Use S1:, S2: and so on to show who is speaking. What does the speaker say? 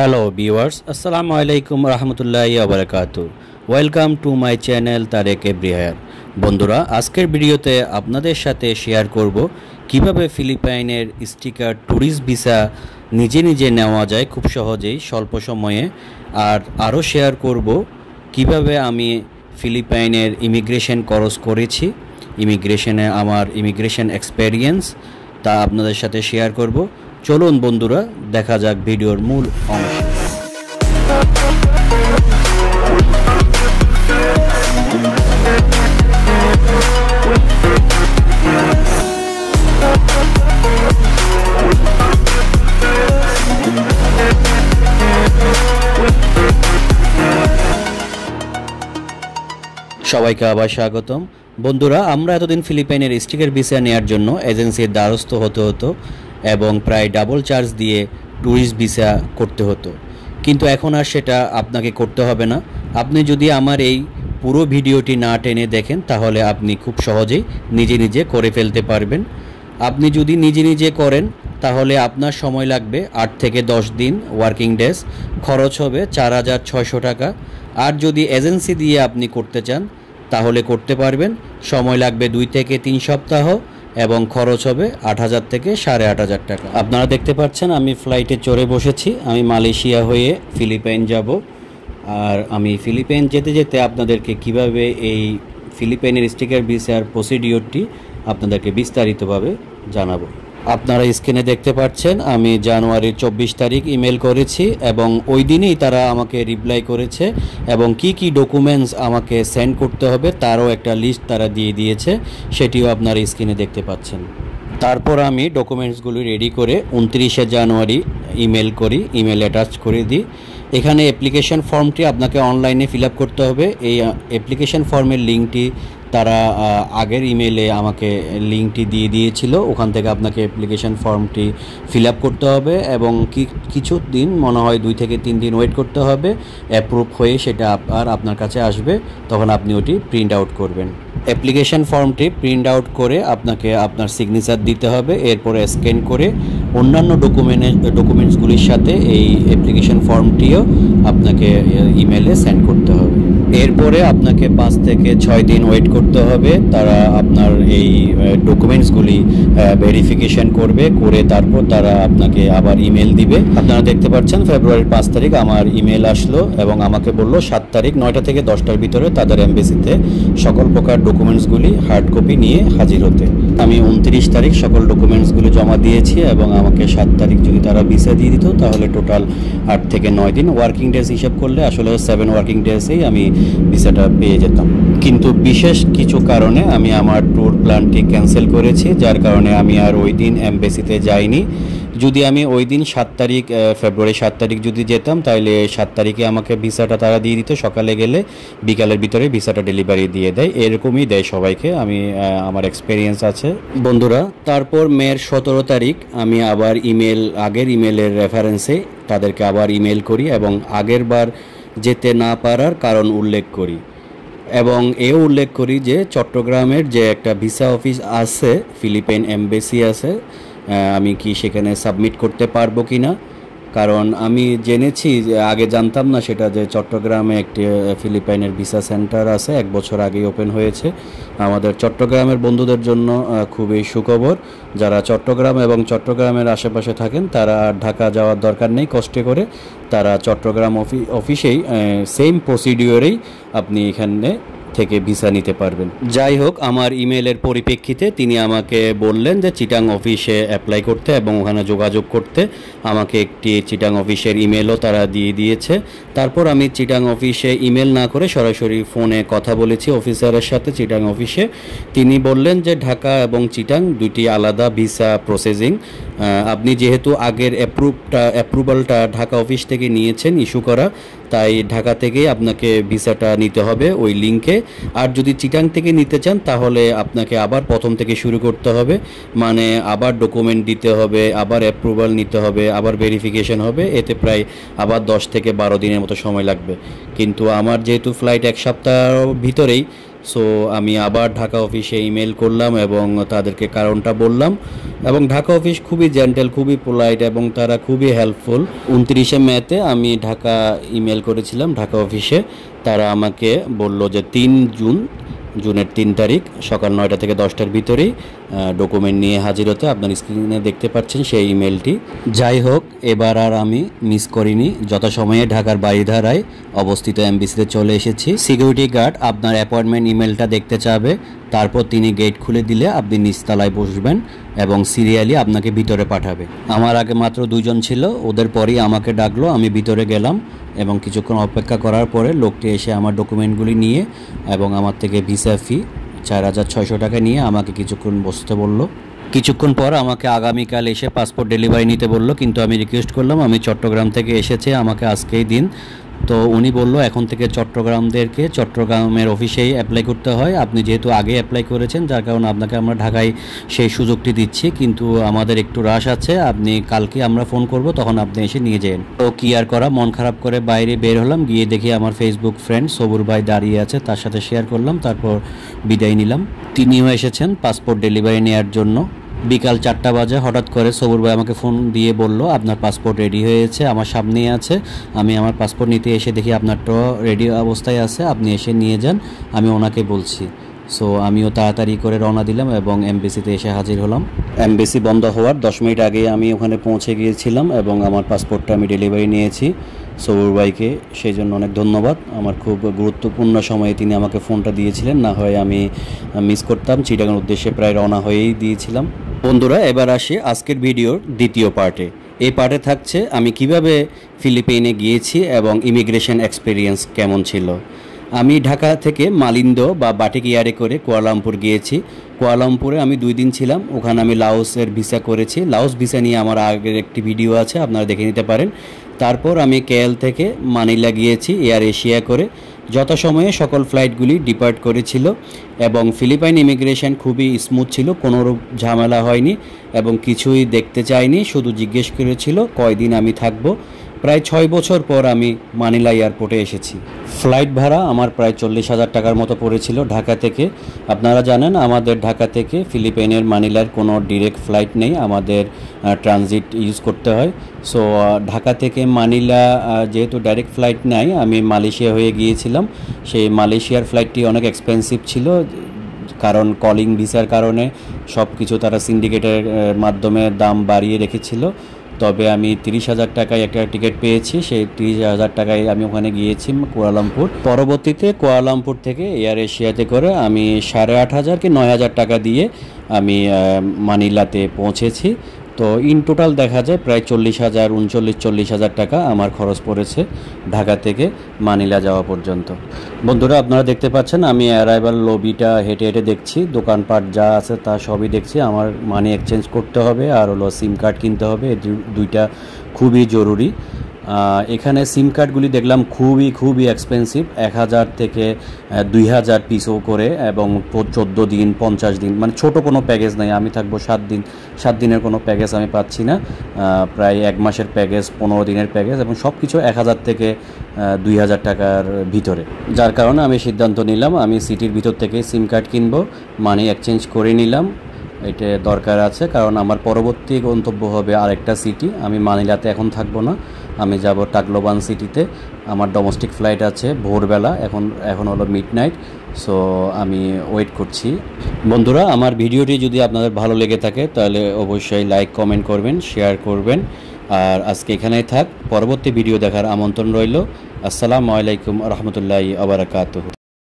S1: Hello viewers, আসসালামু আলাইকুম রহমতুল্লাহি ওয়া বারাকাতুহু। Welcome to my channel Tarek everywhere. বন্ধুরা, আজকের ভিডিওতে আপনাদের সাথে শেয়ার করব কিভাবে ফিলিপাইনের স্টিকার ট্যুরিস্ট ভিসা নিজে নিজে নেওয়া যায় খুব সহজেই স্বল্প সময়ে। আর আরও শেয়ার করব কিভাবে আমি ফিলিপাইনের ইমিগ্রেশন কোর্স করেছি, ইমিগ্রেশনে আমার ইমিগ্রেশন এক্সপেরিয়েন্স তা আপনাদের সাথে শেয়ার করব। চলুন বন্ধুরা, দেখা যাক ভিডিওর মূল অংশ। সবাইকে আবার স্বাগতম। বন্ধুরা, আমরা এতদিন ফিলিপাইনের স্টিকার ভিসা নেওয়ার জন্য এজেন্সির দ্বারস্থ হতে হতো এবং প্রায় ডাবল চার্জ দিয়ে ট্যুরিস্ট ভিসা করতে হতো, কিন্তু এখন আর সেটা আপনাকে করতে হবে না। আপনি যদি আমার এই পুরো ভিডিওটি না টেনে দেখেন তাহলে আপনি খুব সহজেই নিজে নিজে করে ফেলতে পারবেন। আপনি যদি নিজে নিজে করেন তাহলে আপনার সময় লাগবে 8 থেকে 10 দিন ওয়ার্কিং ডেজ, খরচ হবে 4,600 টাকা। আর যদি এজেন্সি দিয়ে আপনি করতে চান তাহলে করতে পারবেন, সময় লাগবে 2 থেকে 3 সপ্তাহ এবং খরচ হবে 8,000 থেকে 8,500 টাকা। আপনারা দেখতে পাচ্ছেন আমি ফ্লাইটে চড়ে বসেছি। আমি মালয়েশিয়া হয়ে ফিলিপাইন যাব। আর আমি ফিলিপাইন যেতে যেতে আপনাদেরকে কিভাবে এই ফিলিপাইনের স্টিকার ভিসার প্রসিডিওরটি আপনাদেরকে বিস্তারিতভাবে জানাবো। আপনারা স্ক্রিনে দেখতে পাচ্ছেন আমি জানুয়ারির 24 তারিখ ইমেল করেছি এবং ওই দিনেই তারা আমাকে রিপ্লাই করেছে এবং কি কি ডকুমেন্টস আমাকে সেন্ড করতে হবে তারও একটা লিস্ট তারা দিয়ে দিয়েছে, সেটিও আপনারা স্ক্রিনে দেখতে পাচ্ছেন। তারপর আমি ডকুমেন্টসগুলি রেডি করে 29শে জানুয়ারি ইমেল করি, ইমেল অ্যাটাচ করে দিই। এখানে অ্যাপ্লিকেশন ফর্মটি আপনাকে অনলাইনে ফিল আপ করতে হবে। এই অ্যাপ্লিকেশন ফর্মের লিঙ্কটি তারা আগের ইমেলে আমাকে লিঙ্কটি দিয়ে দিয়েছিল, ওখান থেকে আপনাকে অ্যাপ্লিকেশন ফর্মটি ফিল আপ করতে হবে এবং কিছু দিন, মনে হয় 2 থেকে 3 দিন ওয়েট করতে হবে। অ্যাপ্রুভ হয়ে সেটা আপনার কাছে আসবে, তখন আপনি ওটি প্রিন্ট আউট করবেন। অ্যাপ্লিকেশন ফর্মটি প্রিন্ট আউট করে আপনাকে আপনার সিগনেচার দিতে হবে, এরপরে স্ক্যান করে অন্যান্য ডকুমেন্টসগুলির সাথে এই অ্যাপ্লিকেশন ফর্মটিও আপনাকে ইমেলে সেন্ড করতে হবে। এরপরে আপনাকে 5 থেকে 6 দিন ওয়েট করতে হবে, তারা আপনার এই ডকুমেন্টসগুলি ভেরিফিকেশন করবে, করে তারপর তারা আপনাকে আবার ইমেল দিবে। আপনারা দেখতে পাচ্ছেন ফেব্রুয়ারির 5 তারিখ আমার ইমেল আসলো এবং আমাকে বলল 7 তারিখ 9টা থেকে 10টার ভিতরে তাদের এমবেসিতে সকল প্রকার ডকুমেন্টসগুলি হার্ড কপি নিয়ে হাজির হতে। আমি 29 তারিখ সকল ডকুমেন্টসগুলি জমা দিয়েছি এবং আমাকে 7 তারিখ যদি তারা ভিসা দিয়ে দিত তাহলে টোটাল 8 থেকে 9 দিন ওয়ার্কিং ডেজ হিসাব করলে আসলে 7 ওয়ার্কিং ডেজেই আমি ভিসাটা পেয়ে যেতাম। কিন্তু বিশেষ কিছু কারণে আমি আমার ট্যুর প্ল্যানটি ক্যান্সেল করেছি, যার কারণে আমি আর ওই দিন এমবেসিতে যাইনি। যদি আমি ওই দিন ফেব্রুয়ারি 7 তারিখ যদি যেতাম তাহলে 7 তারিখে আমাকে ভিসাটা তারা দিয়ে দিত, সকালে গেলে বিকালের ভিতরে ভিসাটা ডেলিভারি দিয়ে দেয়, এরকমই দেয় সবাইকে। আমার এক্সপিরিয়েন্স আছে বন্ধুরা। তারপর মের 17 তারিখ আমি আবার আগের ইমেলের রেফারেন্সে তাদেরকে আবার ইমেল করি এবং আগের বার যেতে না পারার কারণ উল্লেখ করি এবং এও উল্লেখ করি যে চট্টগ্রামের যে একটা ভিসা অফিস আছে, ফিলিপাইন এমবেসি আছে, আমি কি সেখানে সাবমিট করতে পারবো কি না। কারণ আমি জেনেছি যে আগে জানতাম না সেটা, যে চট্টগ্রামে একটি ফিলিপাইনের ভিসা সেন্টার আছে, 1 বছর আগেই ওপেন হয়েছে। আমাদের চট্টগ্রামের বন্ধুদের জন্য খুবই সুখবর। যারা চট্টগ্রাম এবং চট্টগ্রামের আশেপাশে থাকেন তারা ঢাকা যাওয়ার দরকার নেই কষ্টে করে, তারা চট্টগ্রাম অফিসেই সেম প্রসিডিওরেই আপনি এখানে থেকে ভিসা নিতে পারবেন। যাই হোক, আমার ইমেলের পরিপ্রেক্ষিতে তিনি আমাকে বললেন যে চিটাং অফিসে অ্যাপ্লাই করতে এবং ওখানে যোগাযোগ করতে। আমাকে একটি চিটাং অফিসের ইমেলও তারা দিয়ে দিয়েছে। তারপর আমি চিটাং অফিসে ইমেল না করে সরাসরি ফোনে কথা বলেছি অফিসারের সাথে চিটাং অফিসে। তিনি বললেন যে ঢাকা এবং চিটাং দুটি আলাদা ভিসা প্রসেসিং। আপনি যেহেতু আগের অ্যাপ্রুভালটা ঢাকা অফিস থেকে নিয়েছেন ইস্যু করা, তাই ঢাকা থেকেই আপনাকে ভিসাটা নিতে হবে ওই লিঙ্কে। আর যদি চিটাং থেকে নিতে চান তাহলে আপনাকে আবার প্রথম থেকে শুরু করতে হবে, মানে আবার ডকুমেন্ট দিতে হবে, আবার অ্যাপ্রুভাল নিতে হবে, আবার ভেরিফিকেশন হবে, এতে প্রায় আবার 10 থেকে 12 দিনের মতো সময় লাগবে। কিন্তু আমার যেহেতু ফ্লাইট 1 সপ্তাহের ভিতরেই, সো আমি আবার ঢাকা অফিসে ইমেল করলাম এবং তাদেরকে কারণটা বললাম, এবং ঢাকা অফিস খুবই জেন্টেল, খুবই পোলাইট এবং তারা খুবই হেল্পফুল। 29শে মেতে আমি ঢাকা ইমেল করেছিলাম ঢাকা অফিসে। তারা আমাকে বলল যে জুনের 3 তারিখ সকাল 9টা থেকে 10টার ভিতরেই ডকুমেন্ট নিয়ে হাজির হতে। আপনার স্ক্রিনে দেখতে পাচ্ছেন সেই ইমেলটি। যাই হোক, এবার আর আমি মিস করিনি, যথাসময়ে ঢাকার বারিধারায় অবস্থিত এমবিসিতে চলে এসেছি। সিকিউরিটি গার্ড আপনার অ্যাপয়েন্টমেন্ট ইমেলটা দেখতে চাবে, তারপর তিনি গেট খুলে দিলে আপনি নিচতলায় বসবেন এবং সিরিয়ালি আপনাকে ভিতরে পাঠাবে। আমার আগে মাত্র 2 জন ছিল, ওদের পরেই আমাকে ডাকলো। আমি ভিতরে গেলাম এবং কিছুক্ষণ অপেক্ষা করার পরে লোকটি এসে আমার ডকুমেন্টগুলি নিয়ে এবং আমার থেকে ভিসা ফি 4,600 টাকা নিয়ে আমাকে কিছুক্ষণ বসতে বলল। কিছুক্ষণ পর আমাকে আগামীকাল এসে পাসপোর্ট ডেলিভারি নিতে বলল, কিন্তু আমি রিকোয়েস্ট করলাম আমি চট্টগ্রাম থেকে এসেছে, আমাকে আজকেই দিন। তো উনি বলল এখন থেকে চট্টগ্রামের অফিসেই অ্যাপ্লাই করতে হয়। আপনি যেহেতু আগে অ্যাপ্লাই করেছেন, যার কারণে আপনাকে আমরা ঢাকায় সেই সুযোগটি দিচ্ছি, কিন্তু আমাদের একটু রাশ আছে, আপনি কালকে আমরা ফোন করব, তখন আপনি এসে নিয়ে যান। তো কি আর করা, মন খারাপ করে বাইরে বের হলাম। গিয়ে দেখি আমার ফেসবুক ফ্রেন্ড সবুর ভাই দাঁড়িয়ে আছে, তার সাথে শেয়ার করলাম, তারপর বিদায় নিলাম। তিনিও এসেছেন পাসপোর্ট ডেলিভারি নেওয়ার জন্য। বিকাল 4টা বাজে হঠাৎ করে সবুর ভাই আমাকে ফোন দিয়ে বলল আপনার পাসপোর্ট রেডি হয়েছে, আমার সামনেই আছে। আমি আমার পাসপোর্ট নিতে এসে দেখি আপনারটাও রেডি অবস্থায় আছে, আপনি এসে নিয়ে যান, আমি ওনাকে বলছি। সো আমিও তাড়াতাড়ি করে রওনা দিলাম এবং এমবিসিতে এসে হাজির হলাম। এমবিসি বন্ধ হওয়ার 10 মিনিট আগে আমি ওখানে পৌঁছে গিয়েছিলাম এবং আমার পাসপোর্টটা আমি ডেলিভারি নিয়েছি সবুর ভাইকে, সেই জন্য অনেক ধন্যবাদ। আমার খুব গুরুত্বপূর্ণ সময়ে তিনি আমাকে ফোনটা দিয়েছিলেন, না হয় আমি মিস করতাম। চিটাগাং উদ্দেশ্যে প্রায় রওনা হয়েই দিয়েছিলাম। বন্ধুরা, এবার আসি আজকের ভিডিওর দ্বিতীয় পার্টে। এই পার্টে থাকছে আমি কিভাবে ফিলিপাইনে গিয়েছি এবং ইমিগ্রেশন এক্সপিরিয়েন্স কেমন ছিল। আমি ঢাকা থেকে মালিন্দো বা বাটিক এয়ারে করে কুয়ালালামপুর গিয়েছি। কুয়ালালামপুরে আমি 2 দিন ছিলাম। ওখানে আমি লাওসের ভিসা করেছি। লাওস ভিসা নিয়ে আমার আগের একটি ভিডিও আছে, আপনারা দেখে নিতে পারেন। তারপর আমি কেএল থেকে মানিলা গিয়েছি এয়ার এশিয়া করে। যথাসময়ে সকল ফ্লাইটগুলি ডিপার্ট করেছিল এবং ফিলিপাইন ইমিগ্রেশন খুবই স্মুথ ছিল, কোনোরূপ ঝামেলা হয়নি এবং কিছুই দেখতে চাইনি, শুধু জিজ্ঞেস করেছিল কয়দিন আমি থাকব। প্রায় 6 বছর পর আমি মানিলা এয়ারপোর্টে এসেছি। ফ্লাইট ভাড়া আমার প্রায় 40,000 টাকার মতো পড়েছিল ঢাকা থেকে। আপনারা জানেন আমাদের ঢাকা থেকে ফিলিপাইনের মানিলার কোনো ডিরেক্ট ফ্লাইট নেই, আমাদের ট্রানজিট ইউজ করতে হয়। সো ঢাকা থেকে মানিলা যেহেতু ডাইরেক্ট ফ্লাইট নাই, আমি মালয়েশিয়া হয়ে গিয়েছিলাম। সেই মালয়েশিয়ার ফ্লাইটটি অনেক এক্সপেন্সিভ ছিল, কারণ কলিং ভিসার কারণে সব কিছু তারা সিন্ডিকেটের মাধ্যমে দাম বাড়িয়ে রেখেছিল। তবে আমি 30,000 টাকায় একটা টিকিট পেয়েছি, সেই 30,000 টাকায় আমি ওখানে গিয়েছি কুয়ালালামপুর। পরবর্তীতে কুয়ালালামপুর থেকে এয়ার এশিয়াতে করে আমি 8,500 কি 9,000 টাকা দিয়ে আমি মানিলাতে পৌঁছেছি। তো ইন টোটাল দেখা যায় প্রায় 40,000 টাকা আমার খরচ পড়েছে ঢাকা থেকে মানিলা যাওয়া পর্যন্ত। বন্ধুরা, আপনারা দেখতে পাচ্ছেন আমি অ্যারাইভাল লবিটা হেঁটে হেঁটে দেখছি, দোকানপাট যা আছে তা সবই দেখছি। আমার মানি এক্সচেঞ্জ করতে হবে আর হলো সিম কার্ড কিনতে হবে, এই দুইটা খুবই জরুরি। এখানে সিম কার্ডগুলি দেখলাম খুবই এক্সপেন্সিভ, 1,000 থেকে 2,000 পিসও করে এবং 14 দিন 50 দিন, মানে ছোট কোনো প্যাকেজ নাই। আমি থাকবো 7 দিন, 7 দিনের কোনো প্যাকেজ আমি পাচ্ছি না, প্রায় 1 মাসের প্যাকেজ, 15 দিনের প্যাকেজ এবং সব কিছু 1,000 থেকে 2,000 টাকার ভিতরে। যার কারণে আমি সিদ্ধান্ত নিলাম আমি সিটির ভিতর থেকে সিম কার্ড কিনবো, মানি এক্সচেঞ্জ করে নিলাম। এটা দরকার আছে, কারণ আমার পরবর্তী গন্তব্য হবে আরেকটা সিটি। আমি মানিলাতে এখন থাকবো না, আমি যাব টাকলোবান সিটিতে। আমার ডোমেস্টিক ফ্লাইট আছে ভোরবেলা, এখন হলো মিডনাইট। সো আমি ওয়েট করছি। বন্ধুরা, আমার ভিডিওটি যদি আপনাদের ভালো লেগে থাকে তাহলে অবশ্যই লাইক কমেন্ট করবেন, শেয়ার করবেন। আর আজকে এখানেই থাক, পরবর্তী ভিডিও দেখার আমন্ত্রণ রইল। আসসালামু আলাইকুম রহমতুল্লাহি ওয়া বারাকাতুহু।